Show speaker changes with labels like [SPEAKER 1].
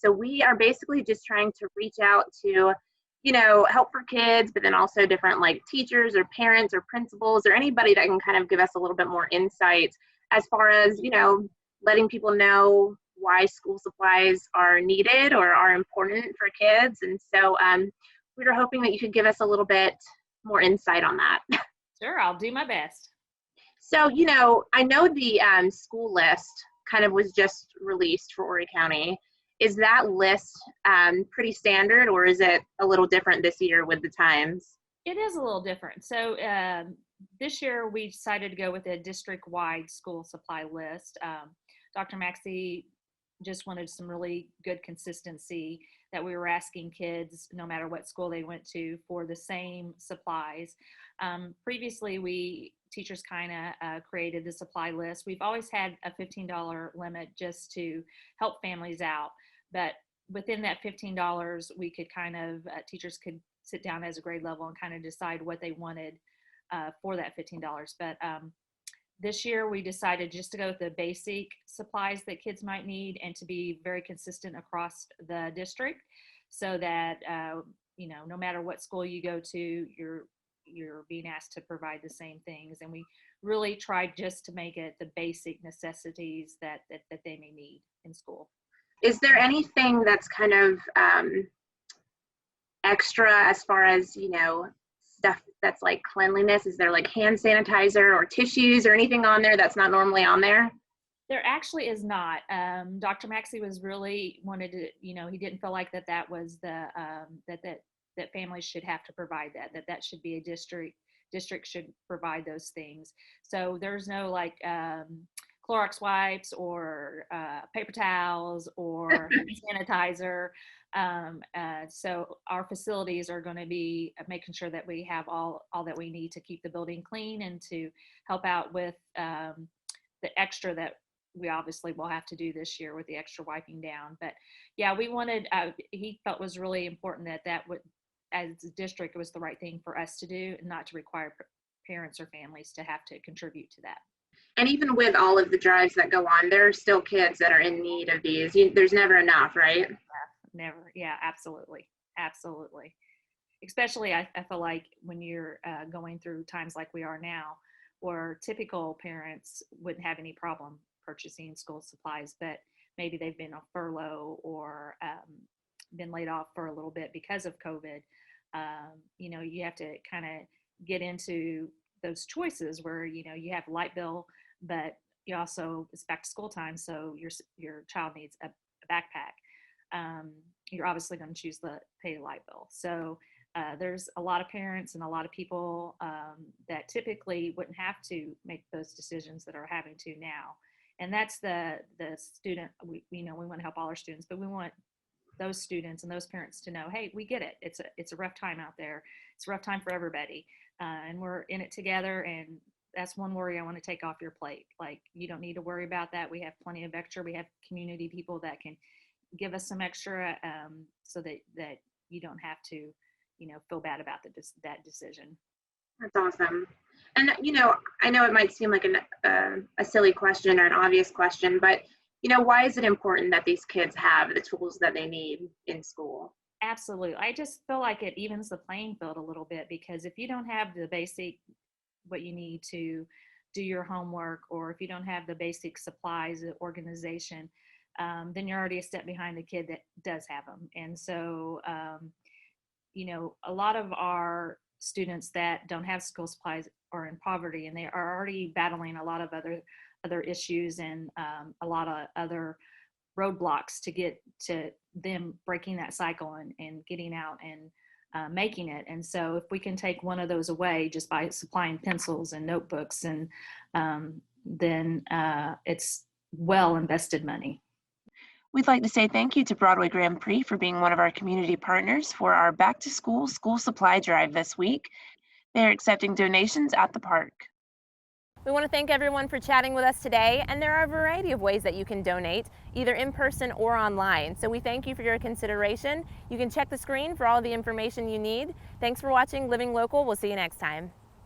[SPEAKER 1] So we are basically just trying to reach out to, help for kids, but then also different like teachers or parents or principals or anybody that can kind of give us a little bit more insight as far as, letting people know why school supplies are needed or are important for kids. And so we were hoping that you could give us a little bit more insight on that.
[SPEAKER 2] Sure, I'll do my best.
[SPEAKER 1] So, I know the school list kind of was just released for Horry County. Is that list pretty standard, or is it a little different this year with the times?
[SPEAKER 2] It is a little different. So this year we decided to go with a district-wide school supply list. Dr. Maxey just wanted some really good consistency that we were asking kids, no matter what school they went to, for the same supplies. Previously, teachers kind of created the supply list. We've always had a $15 limit just to help families out. But within that $15, we could teachers could sit down as a grade level and kind of decide what they wanted for that $15. But this year we decided just to go with the basic supplies that kids might need and to be very consistent across the district, so that no matter what school you go to, you're being asked to provide the same things. And we really tried just to make it the basic necessities that they may need in school.
[SPEAKER 1] Is there anything that's kind of extra as far as, stuff that's like cleanliness? Is there like hand sanitizer or tissues or anything on there that's not normally on there?
[SPEAKER 2] There actually is not. Dr. Maxey wanted to, he didn't feel like that was the, that families should have to provide that should be a district should provide those things. So there's no like Clorox wipes or paper towels or sanitizer. So our facilities are going to be making sure that we have all that we need to keep the building clean and to help out with the extra that we obviously will have to do this year with the extra wiping down. But yeah, we wanted, he felt was really important that would, as a district, it was the right thing for us to do and not to require parents or families to have to contribute to that.
[SPEAKER 1] And even with all of the drives that go on, there are still kids that are in need of these. There's never enough, right?
[SPEAKER 2] Yeah, never. Yeah, absolutely. Absolutely. Especially, I feel like when you're going through times like we are now, where typical parents wouldn't have any problem purchasing school supplies, but maybe they've been on furlough or been laid off for a little bit because of COVID. You have to kind of get into those choices where, you have a light bill, but you also, it's back to school time, so your child needs a backpack. You're obviously going to choose the pay light bill. So there's a lot of parents and a lot of people that typically wouldn't have to make those decisions that are having to now. And that's the student, we want to help all our students, but we want those students and those parents to know, hey, we get it. It's a rough time out there. It's a rough time for everybody. And we're in it together. And that's one worry I want to take off your plate. Like, you don't need to worry about that. We have plenty of extra. We have community people that can give us some extra so that you don't have to, feel bad about that decision.
[SPEAKER 1] That's awesome. And, I know it might seem like a silly question or an obvious question, but, why is it important that these kids have the tools that they need in school?
[SPEAKER 2] Absolutely. I just feel like it evens the playing field a little bit, because if you don't have the basic, what you need to do your homework, or if you don't have the basic supplies, organization, then you're already a step behind the kid that does have them. And so, a lot of our students that don't have school supplies are in poverty, and they are already battling a lot of other issues and a lot of other roadblocks to get to them breaking that cycle and getting out and making it. And so if we can take one of those away just by supplying pencils and notebooks, and then it's well invested money.
[SPEAKER 1] We'd like to say thank you to Broadway Grand Prix for being one of our community partners for our Back to School school supply drive this week. They're accepting donations at the park.
[SPEAKER 3] We want to thank everyone for chatting with us today, and there are a variety of ways that you can donate, either in person or online. So we thank you for your consideration. You can check the screen for all the information you need. Thanks for watching Living Local. We'll see you next time.